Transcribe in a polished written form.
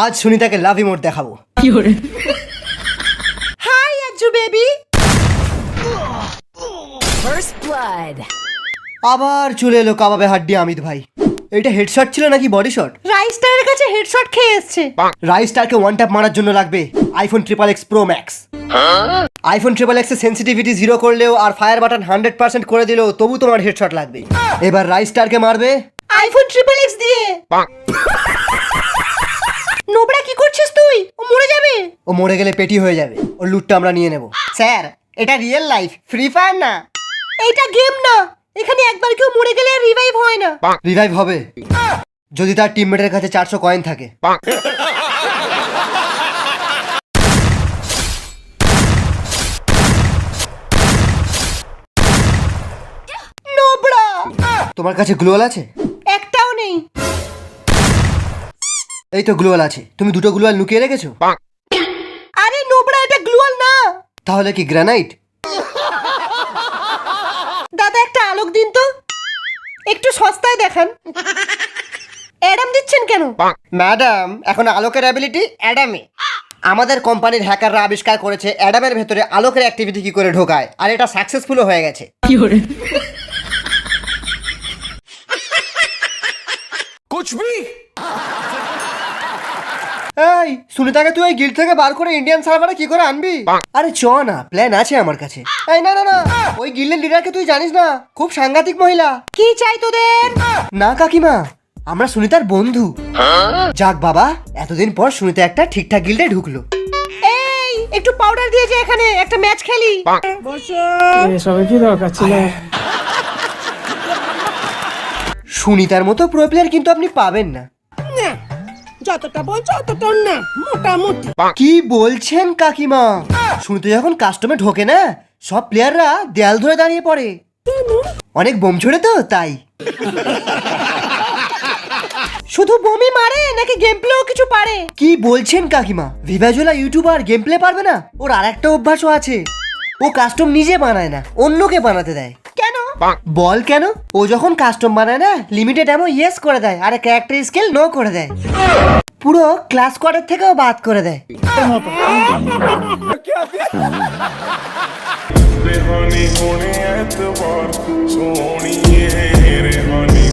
আজ সুনিতাকে love emote দেখাবো। হাই আজু বেবি। First blood. আবার চলে এলো কাবাবে হাড্ডি আমিত ভাই। এটা হেডশট ছিল নাকি বডি শট? রাইস্টারের কাছে হেডশট খেয়ে এসেছে। রাইস্টারকে ওয়ান ট্যাপ মারার জন্য লাগবে iPhone triple x pro max. IPhone triple x এর সেন্সিটিভিটি 0 করলেও আর ফায়ার বাটন 100% করে দিলেও তবু তোমার হেডশট লাগবে। এবার রাইস্টারকে মারবে আইফোন ট্রিপল এক্স দিয়ে। নোবড়া কি করছিস তুই? ও মরে যাবে। ও মরে গেলে পেটি হয়ে যাবে। ওর লুটটা আমরা নিয়ে নেব। স্যার এটা রিয়েল লাইফ, ফ্রি ফায়ার না। এটা গেম না, এখানে একবার কেউ মরে গেলে আর রিভাইভ হয় না। রিভাইভ হবে যদি তার টিমমেটের কাছে 400 কয়েন থাকে। নোবড়া তোমার কাছে গ্লোয়াল আছে? একটাও নেই। এই তো গ্লোয়াল আছে, তুমি দুটো গ্লোয়াল লুকিয়ে রেখেছো? আরে নোবড়া এটা গ্লোয়াল না। তাহলে কি গ্রানাইট? দাদা একটা আলোক দিন তো, একটু সস্তায় দেখান। অ্যাডাম দিচ্ছেন কেন? ম্যাডাম এখন আলোকের অ্যাবিলিটি অ্যাডামে। আমাদের কোম্পানির হ্যাকাররা আবিষ্কার করেছে অ্যাডামের ভেতরে আলোকের অ্যাক্টিভিটি কি করে ঢোকায়, আর এটা সাকসেসফুলও হয়ে গেছে। कुछ भी এই সুনিতাকে তুই ওই গিল্ড থেকে বার করে ইন্ডিয়ান সার্ভারে কি করে আনবি? আরে চ না, প্ল্যান আছে আমার কাছে। এই না না না, ওই গিল্ডের লিডারকে তুই জানিস না, খুব সাংঘাতিক মহিলা। কি চাই তোদের? না কাকিমা, আমরা সুনিতার বন্ধু। যাক বাবা, এতদিন পর সুনিতা একটা ঠিকঠাক গিল্ডে ঢুকলো। এই একটু পাউডার দিয়ে যে এখানে একটা ম্যাচ খেলি। এসবে কি দরকার ছিল? সুনিতার মতো প্রো প্লেয়ার কিন্তু আপনি পাবেন না। যতটা বলছো অতটা না, মোটামুটি। কি বলছেন কাকিমা? শুনতে যখন কাস্টমে ঢোকে না, সব প্লেয়াররা দেয়াল ধরে দাঁড়িয়ে পড়ে। অনেক বোম ছোড়ে তো তাই। শুধু বোমই মারে নাকি গেম প্লেও কিছু পারে? কি বলছেন কাকিমা? ভিভাজোলা ইউটিউবার গেম প্লে পারবে না? ওর আরেকটা অভ্যাসও আছে, ও কাস্টম নিজে বানায় না, অন্যকে বানাতে দেয়। কেন বল কেন? ও যখন কাস্টম বানায় না, লিমিটেড এমন ইয়েস করে দেয় আর ক্যারেক্টার স্কেল নো করে দেয়। পুরো ক্লাস কোয়ার্টার থেকেও বাদ করে দেয়। रेहानी होने एतबार सोनिए रेहानी